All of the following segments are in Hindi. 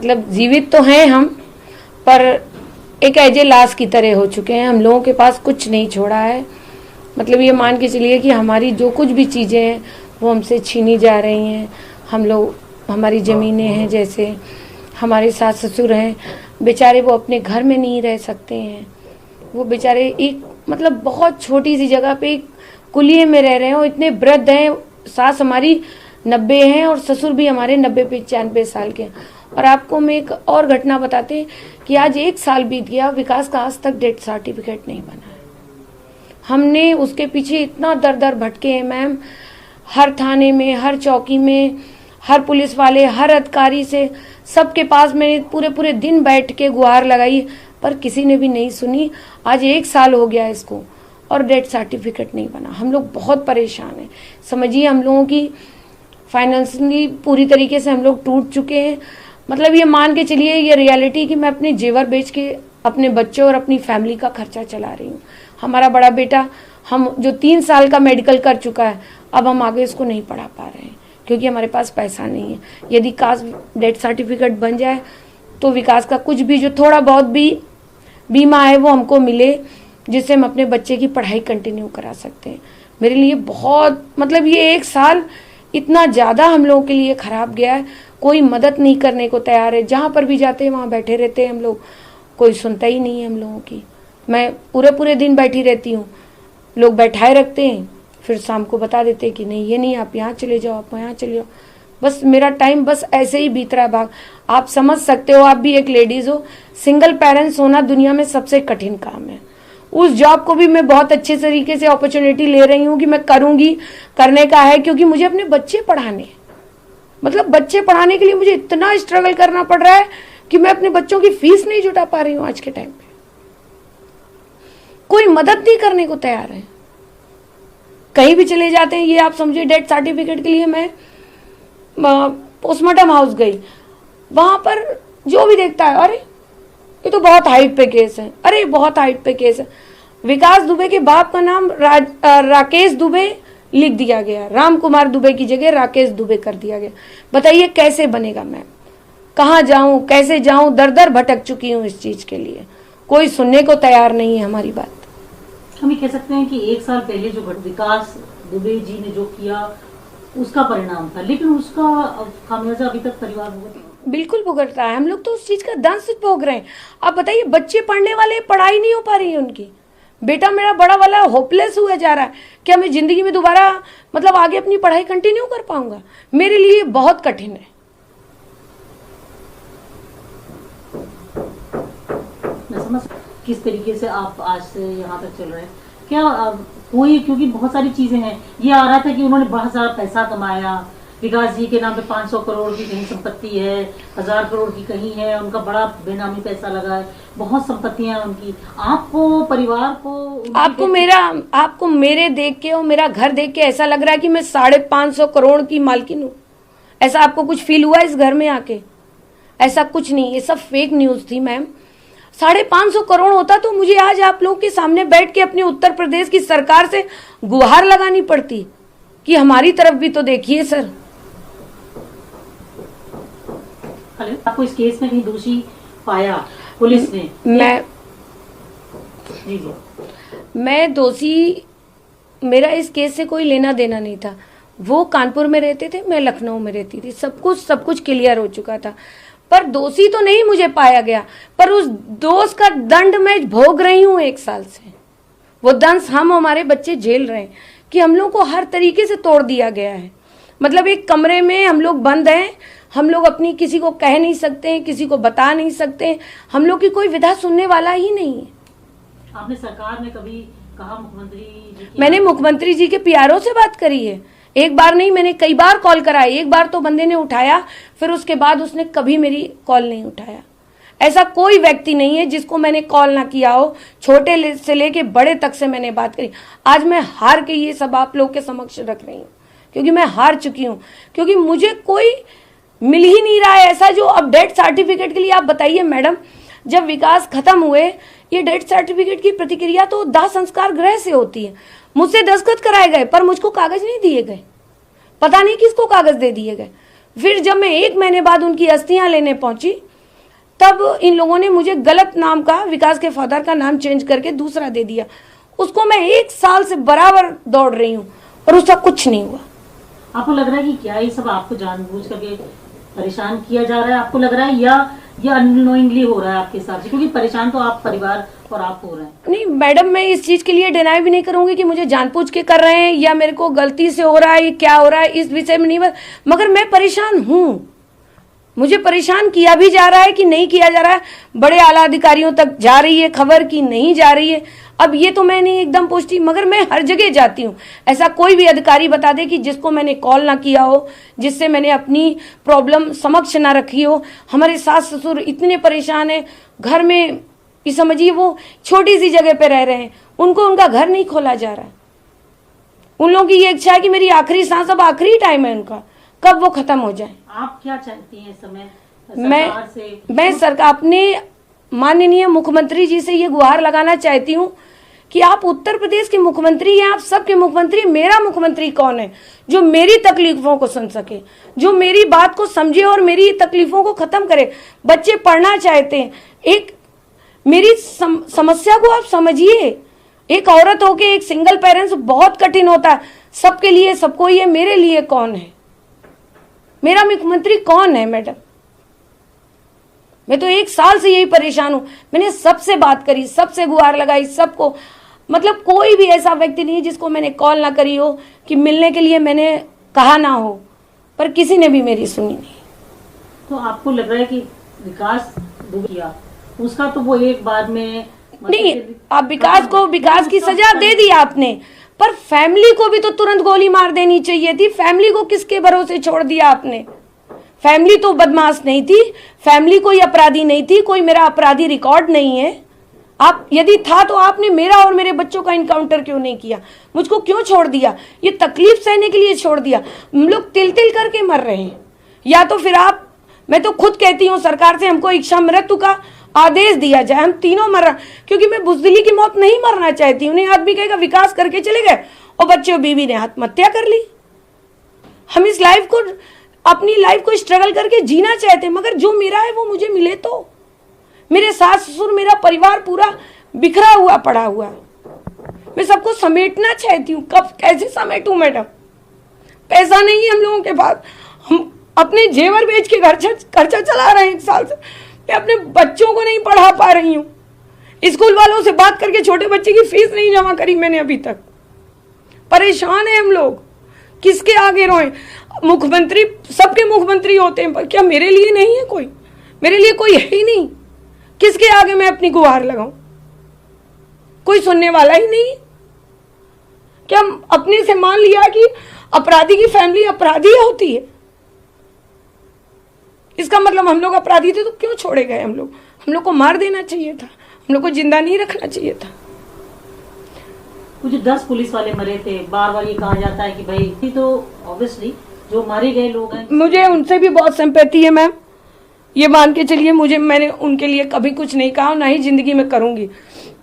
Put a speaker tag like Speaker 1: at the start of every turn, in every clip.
Speaker 1: मतलब जीवित तो हैं हम, पर एक ऐजे लाश की तरह हो चुके हैं। हम लोगों के पास कुछ नहीं छोड़ा है। मतलब ये मान के चलिए कि हमारी जो कुछ भी चीज़ें हैं वो हमसे छीनी जा रही हैं। हम लोग, हमारी ज़मीनें हैं, जैसे हमारे सास ससुर हैं, बेचारे वो अपने घर में नहीं रह सकते हैं। वो बेचारे एक मतलब बहुत छोटी सी जगह पे एक कुलिये में रह रहे हैं। और इतने वृद्ध हैं, सास हमारी 90 हैं और ससुर भी हमारे 90-95 साल के हैं। और आपको मैं एक और घटना बताते हैं कि आज 1 साल बीत गया, विकास का आज तक डेथ सर्टिफिकेट नहीं बना है। हमने उसके पीछे इतना दर दर भटके हैं मैम, हर थाने में, हर चौकी में, हर पुलिस वाले, हर अधिकारी से, सबके पास मैंने पूरे दिन बैठ के गुहार लगाई, पर किसी ने भी नहीं सुनी। आज 1 साल हो गया इसको और डेथ सर्टिफिकेट नहीं बना। हम लोग बहुत परेशान हैं। समझिए हम लोगों की फाइनेंशियली पूरी तरीके से हम लोग टूट चुके हैं। मतलब ये मान के चलिए, ये रियलिटी कि मैं अपने जेवर बेच के अपने बच्चों और अपनी फैमिली का खर्चा चला रही हूँ। हमारा बड़ा बेटा हम जो 3 साल का मेडिकल कर चुका है, अब हम आगे इसको नहीं पढ़ा पा रहे हैं क्योंकि हमारे पास पैसा नहीं है। यदि कास्ट डेथ सर्टिफिकेट बन जाए तो विकास का कुछ भी जो थोड़ा बहुत भी बीमा है वो हमको मिले, जिससे हम अपने बच्चे की पढ़ाई कंटिन्यू करा सकते हैं। मेरे लिए बहुत मतलब ये 1 साल इतना ज़्यादा हम लोगों के लिए ख़राब गया है। कोई मदद नहीं करने को तैयार है। जहाँ पर भी जाते हैं वहाँ बैठे रहते हैं हम लोग, कोई सुनता ही नहीं है हम लोगों की। मैं पूरे दिन बैठी रहती हूँ, लोग बैठाए रखते हैं, फिर शाम को बता देते हैं कि नहीं ये नहीं, आप यहाँ चले जाओ, आप यहाँ चले जाओ। बस मेरा टाइम बस ऐसे ही बीत रहा है भाग। आप समझ सकते हो, आप भी एक लेडीज़ हो, सिंगल पेरेंट्स होना दुनिया में सबसे कठिन काम है। उस जॉब को भी मैं बहुत अच्छे तरीके से अपॉर्चुनिटी ले रही हूँ कि मैं करूँगी, करने का है, क्योंकि मुझे अपने बच्चे पढ़ाने, मतलब बच्चे पढ़ाने के लिए मुझे इतना स्ट्रगल करना पड़ रहा है कि मैं अपने बच्चों की फीस नहीं जुटा पा रही हूँ। आज के टाइम पे कोई मदद नहीं करने को तैयार है। कहीं भी चले जाते हैं, ये आप समझिए डेथ सर्टिफिकेट के लिए मैं पोस्टमार्टम हाउस गई, वहां पर जो भी देखता है, अरे ये तो बहुत हाइट पे केस है, अरे बहुत हाइट पे केस है। विकास दुबे के बाप का नाम राकेश दुबे लिख दिया गया, राम कुमार दुबे की जगह राकेश दुबे कर दिया गया। बताइए कैसे बनेगा मैम? कहाँ जाऊं, कैसे जाऊं? दर दर भटक चुकी हूँ इस चीज के लिए। कोई सुनने को तैयार नहीं है हमारी बात।
Speaker 2: हम ये कह सकते हैं कि 1 साल पहले जो विकास दुबे जी ने जो किया उसका परिणाम था, लेकिन उसका खामियाजा अभी तक परिवार
Speaker 1: बिल्कुल भुगत रहा है। हम लोग तो उस चीज का दंश भोग रहे हैं। आप बताइए, बच्चे पढ़ने वाले, पढ़ाई नहीं हो पा रही है उनकी। बेटा मेरा बड़ा वाला होपलेस हुआ जा रहा है, क्या मैं जिंदगी में दोबारा मतलब आगे अपनी पढ़ाई कंटिन्यू कर पाऊंगा? मेरे लिए बहुत कठिन है।
Speaker 2: मैं समझ किस तरीके से आप आज से यहाँ तक चल रहे हैं। क्या कोई, क्योंकि बहुत सारी चीजें हैं, ये आ रहा था कि उन्होंने बहुत सारा पैसा कमाया, विकास जी के नाम पे 500 करोड़ की कहीं संपत्ति है, 1000 करोड़ की कहीं है, उनका बड़ा बेनामी पैसा लगा है, बहुत संपत्तियां हैं उनकी। आपको, परिवार को,
Speaker 1: आपको मेरे देख के और मेरा घर देख के ऐसा लग रहा है कि मैं 550 करोड़ की मालकिन हूँ? ऐसा आपको कुछ फील हुआ इस घर में आके? ऐसा कुछ नहीं, ये सब फेक न्यूज थी मैम। 550 करोड़ होता तो मुझे आज आप लोगों के सामने बैठ के अपने उत्तर प्रदेश की सरकार से गुहार लगानी पड़ती कि हमारी तरफ भी तो देखिए सर।
Speaker 2: आपको इस केस में कहीं दोषी पाया पुलिस ने?
Speaker 1: मैं दोषी, मेरा इस केस से कोई लेना देना नहीं था। वो कानपुर में रहते थे, मैं लखनऊ में रहती थी। सब कुछ क्लियर हो चुका था, पर दोषी तो नहीं मुझे पाया गया, पर उस दोष का दंड मैं भोग रही हूँ 1 साल से। वो दंड हम हमारे बच्चे झेल रहे हैं कि हम लोग को हर तरीके से तोड़ दिया गया है। मतलब एक कमरे में हम लोग बंद हैं, हम लोग अपनी किसी को कह नहीं सकते हैं, किसी को बता नहीं सकते हैं, हम लोग की कोई विधा सुनने वाला ही नहीं है।
Speaker 2: आपने सरकार में कभी कहा मुख्यमंत्री जी?
Speaker 1: मैंने मुख्यमंत्री जी के पीआरओ से बात करी है, एक बार नहीं, मैंने कई बार कॉल कराई। एक बार तो बंदे ने उठाया, फिर उसके बाद उसने कभी मेरी कॉल नहीं उठाया। ऐसा कोई व्यक्ति नहीं है जिसको मैंने कॉल ना किया हो। छोटे से लेके बड़े तक से मैंने बात करी। आज मैं हार के ये सब आप लोग के समक्ष रख रही हूँ, क्योंकि मैं हार चुकी हूँ, क्योंकि मुझे कोई मिल ही नहीं रहा है ऐसा जो अब डेथ सर्टिफिकेट के लिए। आप बताइए मैडम, जब विकास खत्म हुए, ये डेथ सर्टिफिकेट की प्रतिक्रिया तो दाह संस्कार गृह से होती है। मुझसे दस्तखत कराए गए पर मुझको कागज नहीं दिए गए, पता नहीं किसको कागज दे दिए गए। फिर जब मैं 1 महीने बाद उनकी अस्थियां लेने पहुंची तब इन लोगों ने मुझे गलत नाम का, विकास के फादर का नाम चेंज करके दूसरा दे दिया। उसको मैं 1 साल से बराबर दौड़ रही हूँ और उसका कुछ नहीं हुआ।
Speaker 2: आपको लग रहा है कि क्या ये सब आपको जानबूझ करके परेशान किया जा रहा है, आपको लग रहा है, या अननोइंगली हो रहा है आपके हिसाब से? क्योंकि परेशान तो आप परिवार और आप हो रहे हैं।
Speaker 1: नहीं मैडम, मैं इस चीज के लिए डिनाई भी नहीं करूंगी कि मुझे जानबूझ के कर रहे हैं या मेरे को गलती से हो रहा है, क्या हो रहा है इस विषय में नहीं, मगर मैं परेशान हूँ। मुझे परेशान किया भी जा रहा है कि नहीं किया जा रहा है, बड़े आला अधिकारियों तक जा रही है खबर की नहीं जा रही है। अब ये तो मैं नहीं एकदम पूछती, मगर मैं हर जगह जाती हूँ। ऐसा कोई भी अधिकारी बता दे कि जिसको मैंने कॉल ना किया हो, जिससे मैंने अपनी प्रॉब्लम समक्ष ना रखी हो। हमारे सास ससुर इतने परेशान हैं घर में, ये समझिए वो छोटी सी जगह पे रह रहे हैं, उनको उनका घर नहीं खोला जा रहा है। उन लोगों की ये इच्छा है कि मेरी आखिरी सांस, अब आखिरी टाइम है उनका, कब वो खत्म हो जाए।
Speaker 2: आप क्या चाहती हैं इस समय सरकार से?
Speaker 1: मैं सरकार, अपने माननीय मुख्यमंत्री जी से ये गुहार लगाना चाहती हूँ कि आप उत्तर प्रदेश के मुख्यमंत्री हैं, आप सबके मुख्यमंत्री, मेरा मुख्यमंत्री कौन है जो मेरी तकलीफों को सुन सके, जो मेरी बात को समझे और मेरी तकलीफों को खत्म करे। बच्चे पढ़ना चाहते हैं, एक मेरी समस्या को आप समझिए। एक औरत होके एक सिंगल पेरेंट्स बहुत कठिन होता है, सबके लिए सबको, ये मेरे लिए कौन है, मेरा मुख्यमंत्री कौन है मैडम? मैं तो 1 साल से यही परेशान हूं। मैंने सबसे बात करी, सबसे गुहार लगाई, सबको, मतलब कोई भी ऐसा व्यक्ति नहीं जिसको मैंने कॉल ना करी हो कि मिलने के लिए मैंने कहा ना हो, पर किसी ने भी मेरी सुनी नहीं।
Speaker 2: तो आपको लग रहा है कि विकास किया उसका तो वो एक बार में
Speaker 1: नहीं, आप विकास की सजा दे दी आपने, पर फैमिली को भी तो तुरंत गोली मार देनी चाहिए थी। फैमिली को किसके भरोसे छोड़ दिया आपने? फैमिली तो बदमाश नहीं थी, फैमिली कोई अपराधी नहीं थी, कोई मेरा अपराधी रिकॉर्ड नहीं है। आप यदि था तो आपने मेरा और मेरे बच्चों का इनकाउंटर क्यों नहीं किया? मुझको क्यों छोड़ दिया? ये तकलीफ सहने के लिए छोड़ दिया। हम लोग तिल तिल करके मर रहे हैं। या तो फिर आप, मैं तो खुद कहती हूँ सरकार से, हमको इच्छा मृत्यु का आदेश दिया जाए, हम तीनों मर रहे, क्योंकि मैं बुजदिली की मौत नहीं मरना चाहती हूँ। नहीं आदमी कहेगा विकास करके चले गए और बच्चे और बीवी ने आत्महत्या कर ली। हम इस लाइफ को, अपनी लाइफ को स्ट्रगल करके जीना चाहते हैं, मगर जो मेरा है वो मुझे मिले तो। मेरे सास ससुर, मेरा परिवार पूरा बिखरा हुआ पड़ा हुआ है। मैं सबको समेटना चाहती हूँ, कब कैसे समेटूं मैडम? पैसा नहीं है हम लोगों के पास, हम अपने जेवर बेच के खर्चा चला रहे हैं 1 साल से। मैं अपने बच्चों को नहीं पढ़ा पा रही हूँ, स्कूल वालों से बात करके छोटे बच्चे की फीस नहीं जमा करी मैंने अभी तक। परेशान है हम लोग, किसके आगे रोएं? मुख्यमंत्री, सबके मुख्यमंत्री होते हैं, पर क्या मेरे लिए नहीं है कोई? मेरे लिए कोई है ही नहीं। किसके आगे मैं अपनी गुहार लगाऊं? कोई सुनने वाला ही नहीं। क्या अपने से मान लिया कि अपराधी की फैमिली अपराधी होती है? इसका मतलब हम लोग अपराधी थे तो क्यों छोड़े गए? हम लोग को मार देना चाहिए था, हम लोग को जिंदा नहीं रखना चाहिए था।
Speaker 2: कुछ 10 पुलिस वाले मरे थे, बार बार ये कहा जाता है कि भाई, तो ऑब्वियसली जो मारे गए लोग हैं, मुझे
Speaker 1: उनसे भी बहुत सिंपैथी है मैम, ये मान के चलिए। मैंने उनके लिए कभी कुछ नहीं कहा, ना ही जिंदगी में करूंगी।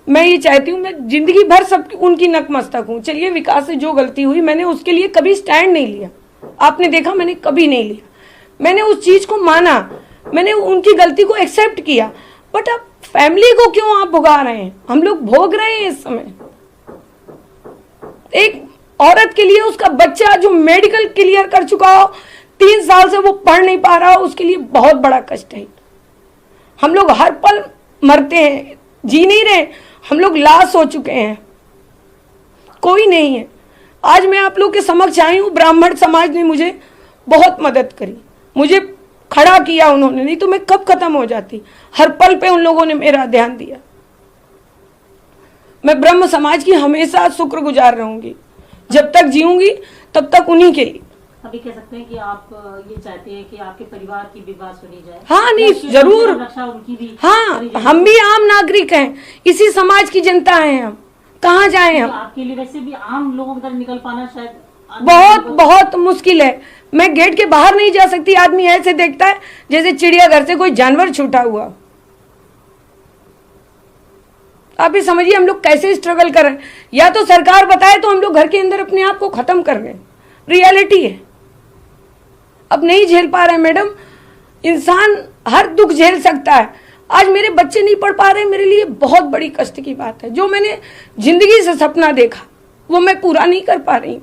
Speaker 1: मैं ये चाहती हूँ मैं जिंदगी भर सब उनकी नतमस्तक हूँ। चलिए विकास से जो गलती हुई, मैंने उसके लिए कभी स्टैंड नहीं लिया, आपने देखा मैंने कभी नहीं लिया। मैंने उस चीज को माना, मैंने उनकी गलती को एक्सेप्ट किया, बट अब फैमिली को क्यों आप भुगा रहे हैं? हम लोग भोग रहे हैं इस समय। एक औरत के लिए उसका बच्चा जो मेडिकल क्लियर कर चुका हो, 3 साल से वो पढ़ नहीं पा रहा हो, उसके लिए बहुत बड़ा कष्ट है। हम लोग हर पल मरते हैं, जी नहीं रहे, हम लोग लाश हो चुके हैं, कोई नहीं है। आज मैं आप लोग के समक्ष आई हूँ, ब्राह्मण समाज ने मुझे बहुत मदद करी, मुझे खड़ा किया उन्होंने, नहीं तो मैं कब खत्म हो जाती। हर पल पे उन लोगों ने मेरा ध्यान दिया। मैं ब्रह्म समाज की हमेशा शुक्रगुजार रहूंगी, जब तक जीऊंगी तब तक उन्हीं के लिए।
Speaker 2: अभी कह सकते हैं कि आप ये चाहते हैं कि आपके परिवार की भी बात सुनी जाए?
Speaker 1: हाँ, नहीं जरूर,
Speaker 2: रक्षा उनकी भी।
Speaker 1: हाँ, हम भी आम नागरिक हैं, इसी समाज की जनता हैं, हम कहाँ जाएं? हम
Speaker 2: आपके लिए वैसे भी आम लोगों तक निकल पाना शायद
Speaker 1: बहुत मुश्किल है। मैं गेट के बाहर नहीं जा सकती, आदमी ऐसे देखता है जैसे चिड़ियाघर से कोई जानवर छूटा हुआ। आप ही समझिए हम लोग कैसे स्ट्रगल कर रहे हैं। या तो सरकार बताए तो हम लोग घर के अंदर अपने आप को खत्म कर रहे हैं, रियलिटी है। अब नहीं झेल पा रहे मैडम। इंसान हर दुख झेल सकता है, आज मेरे बच्चे नहीं पढ़ पा रहे, मेरे लिए बहुत बड़ी कष्ट की बात है। जो मैंने जिंदगी से सपना देखा वो मैं पूरा नहीं कर पा रही हूँ।